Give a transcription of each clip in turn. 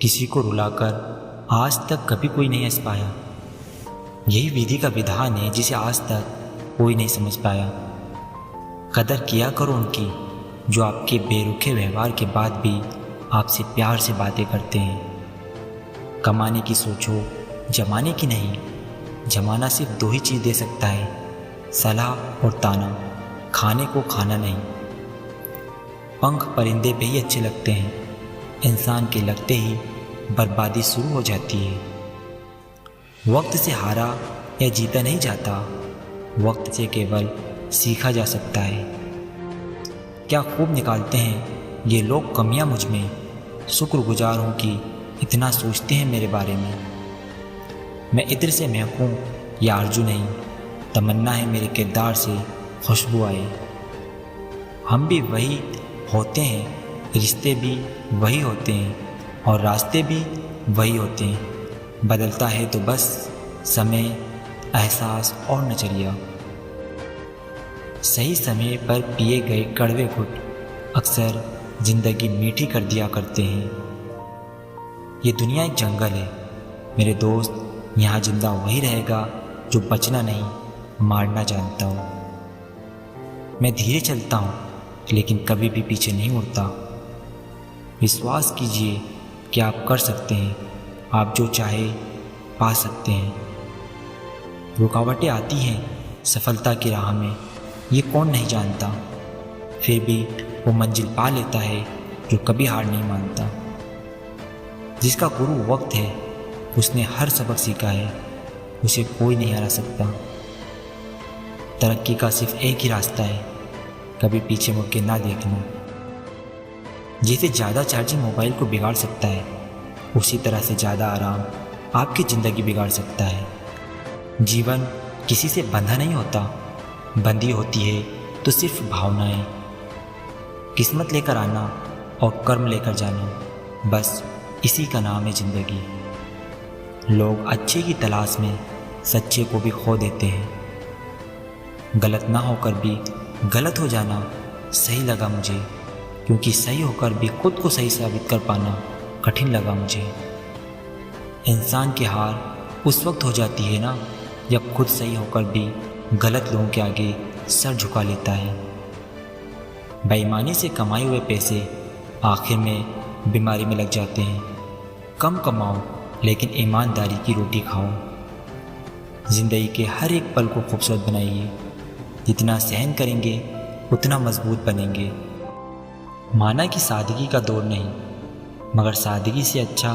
किसी को रुलाकर आज तक कभी कोई नहीं हंस पाया। यही विधि का विधान है जिसे आज तक कोई नहीं समझ पाया। कदर किया करो उनकी जो आपके बेरुखे व्यवहार के बाद भी आपसे प्यार से बातें करते हैं। कमाने की सोचो, जमाने की नहीं। जमाना सिर्फ दो ही चीज़ दे सकता है, सलाह और ताना, खाने को खाना नहीं। पंख परिंदे पे ही अच्छे लगते हैं, इंसान के लगते ही बर्बादी शुरू हो जाती है। वक्त से हारा या जीता नहीं जाता, वक्त से केवल सीखा जा सकता है। क्या खूब निकालते हैं ये लोग कमियां मुझ में, शुक्रगुजार हूँ कि इतना सोचते हैं मेरे बारे में। मैं इत्र से महकूं या आरजू नहीं, तमन्ना है मेरे किरदार से खुशबू आए। हम भी वही होते हैं, रिश्ते भी वही होते हैं और रास्ते भी वही होते हैं। बदलता है तो बस समय, एहसास और नज़रिया। सही समय पर पिए गए कड़वे घुट अक्सर ज़िंदगी मीठी कर दिया करते हैं। ये दुनिया एक जंगल है मेरे दोस्त, यहाँ जिंदा वही रहेगा जो बचना नहीं, मारना जानता हूँ। मैं धीरे चलता हूँ लेकिन कभी भी पीछे नहीं मुड़ता। विश्वास कीजिए कि आप कर सकते हैं, आप जो चाहे पा सकते हैं। रुकावटें आती हैं सफलता की राह में, ये कौन नहीं जानता। फिर भी वो मंजिल पा लेता है जो कभी हार नहीं मानता। जिसका गुरु वक्त है उसने हर सबक सीखा है, उसे कोई नहीं हरा सकता। तरक्की का सिर्फ एक ही रास्ता है, कभी पीछे मुड़ के ना देखना। जैसे ज़्यादा चार्जिंग मोबाइल को बिगाड़ सकता है, उसी तरह से ज़्यादा आराम आपकी ज़िंदगी बिगाड़ सकता है। जीवन किसी से बंधा नहीं होता, बंधी होती है तो सिर्फ भावनाएं। किस्मत लेकर आना और कर्म लेकर जाना, बस इसी का नाम है ज़िंदगी। लोग अच्छे की तलाश में सच्चे को भी खो देते हैं। गलत ना होकर भी गलत हो जाना सही लगा मुझे, क्योंकि सही होकर भी खुद को सही साबित कर पाना कठिन लगा मुझे। इंसान की हार उस वक्त हो जाती है ना, जब खुद सही होकर भी गलत लोगों के आगे सर झुका लेता है। बेईमानी से कमाए हुए पैसे आखिर में बीमारी में लग जाते हैं। कम कमाओ लेकिन ईमानदारी की रोटी खाओ। ज़िंदगी के हर एक पल को खूबसूरत बनाइए। जितना सहन करेंगे उतना मजबूत बनेंगे। माना कि सादगी का दौर नहीं, मगर सादगी से अच्छा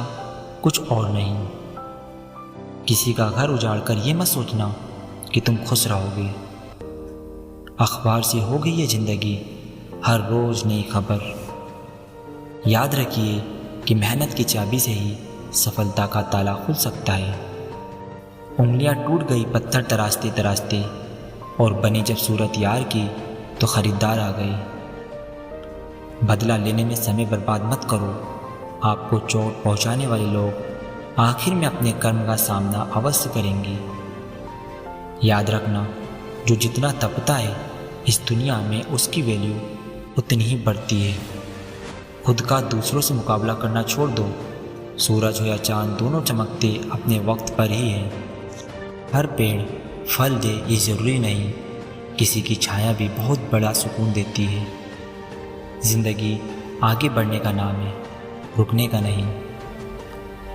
कुछ और नहीं। किसी का घर उजाड़कर ये मत सोचना कि तुम खुश रहोगे। अखबार से हो गई है ज़िंदगी, हर रोज़ नई खबर। याद रखिए कि मेहनत की चाबी से ही सफलता का ताला खुल सकता है। उंगलियां टूट गई पत्थर तराशते तराशते, और बनी जब सूरत यार की तो ख़रीदार आ गए। बदला लेने में समय बर्बाद मत करो। आपको चोट पहुंचाने वाले लोग आखिर में अपने कर्म का सामना अवश्य करेंगे। याद रखना, जो जितना तपता है इस दुनिया में उसकी वैल्यू उतनी ही बढ़ती है। खुद का दूसरों से मुकाबला करना छोड़ दो। सूरज हो या चांद, दोनों चमकते अपने वक्त पर ही हैं। हर पेड़ फल दे ये ज़रूरी नहीं, किसी की छाया भी बहुत बड़ा सुकून देती है। ज़िंदगी आगे बढ़ने का नाम है, रुकने का नहीं।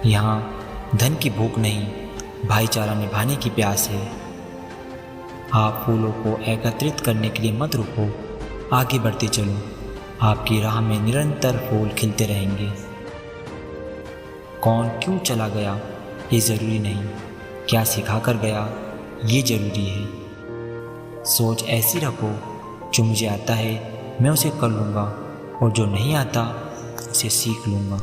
यहाँ धन की भूख नहीं, भाईचारा निभाने की प्यास है। आप फूलों को एकत्रित करने के लिए मत रुको, आगे बढ़ते चलो। आपकी राह में निरंतर फूल खिलते रहेंगे। कौन क्यों चला गया ये ज़रूरी नहीं, क्या सिखा कर गया ये ज़रूरी है। सोच ऐसी रखो, जो मुझे आता है मैं उसे कर लूँगा, और जो नहीं आता उसे सीख लूँगा।